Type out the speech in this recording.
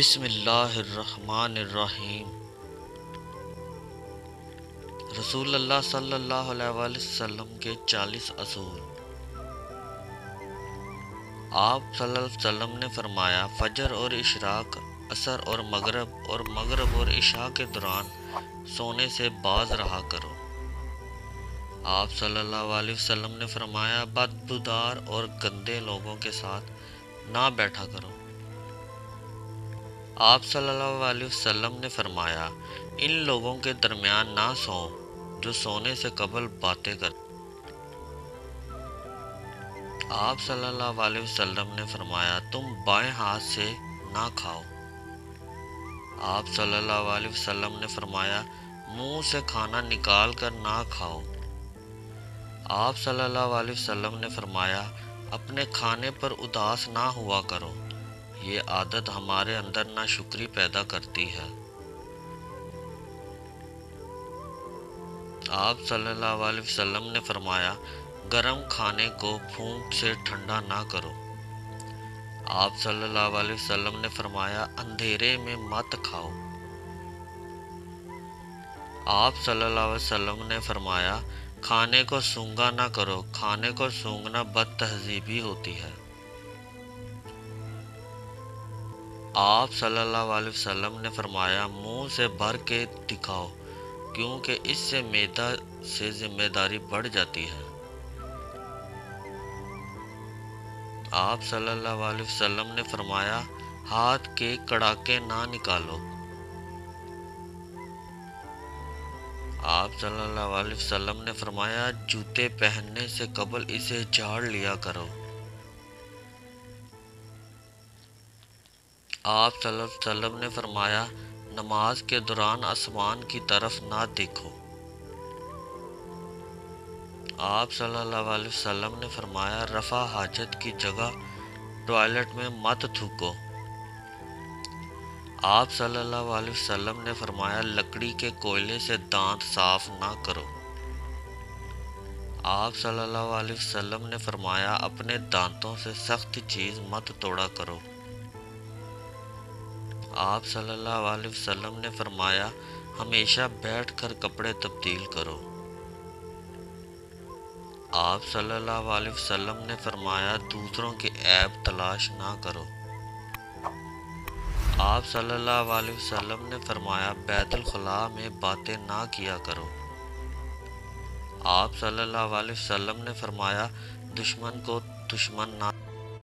بسم اللہ الرحمن الرحیم۔ رسول اللہ صلی اللہ علیہ وآلہ وسلم کے 40 اصول۔ آپ صلی اللہ علیہ وسلم نے فرمایا، فجر اور اشراق، عصر اور مغرب اور عشاء کے دوران سونے سے باز رہا کرو۔ آپ صلی اللہ علیہ وسلم نے فرمایا، بدبودار اور گندے لوگوں کے ساتھ نہ بیٹھا کرو۔ آپ صلی اللہ علیہ وسلم نے فرمایا، ان لوگوں کے درمیان نہ سو جو سونے سے قبل باتیں کرتے۔ آپ صلی اللہ علیہ وسلم نے فرمایا، تم بائیں ہاتھ سے نہ کھاؤ۔ آپ صلی اللہ علیہ وسلم نے فرمایا، منہ سے کھانا نکال کر نہ کھاؤ۔ آپ صلی اللہ علیہ وسلم نے فرمایا، اپنے کھانے پر اداس نہ ہوا کرو، یہ عادت ہمارے اندر ناشکری پیدا کرتی ہے۔ آپ صلی اللہ علیہ وسلم نے فرمایا، گرم کھانے کو پھونک سے ٹھنڈا نہ کرو۔ آپ صلی اللہ علیہ وسلم نے فرمایا، اندھیرے میں مت کھاؤ۔ آپ صلی اللہ علیہ وسلم نے فرمایا، کھانے کو سونگھا نہ کرو، کھانے کو سونگھنا بد تہذیبی ہوتی ہے۔ آپ صلی اللہ علیہ وسلم نے فرمایا، منہ سے بھر کے دکھاؤ، کیونکہ اس سے معدہ سے ذمہ داری بڑھ جاتی ہے۔ آپ صلی اللہ علیہ وسلم نے فرمایا، ہاتھ کے کڑاکے نہ نکالو۔ آپ صلی اللہ علیہ وسلم نے فرمایا، جوتے پہننے سے قبل اسے جھاڑ لیا کرو۔ آپ صلی اللہ علیہ وسلم نے فرمایا، نماز کے دوران آسمان کی طرف نہ دیکھو۔ آپ صلی اللہ علیہ وسلم نے فرمایا، رفع حاجت کی جگہ ٹوائلٹ میں مت تھوکو۔ آپ صلی اللہ علیہ وسلم نے فرمایا، لکڑی کے کوئلے سے دانت صاف نہ کرو۔ آپ صلی اللہ علیہ وسلم نے فرمایا، اپنے دانتوں سے سخت چیز مت توڑا کرو۔ آپ صلی اللہ علیہ وسلم نے فرمایا، ہمیشہ بیٹھ کر کپڑے تبدیل کرو۔ آپ صلی اللہ علیہ وسلم نے فرمایا، دوسروں کے عیب تلاش نہ کرو۔ آپ صلی اللہ علیہ وسلم نے فرمایا، بیت الخلاء میں باتیں نہ کیا کرو۔ آپ صلی اللہ علیہ وسلم نے فرمایا، دشمن کو دشمن نہ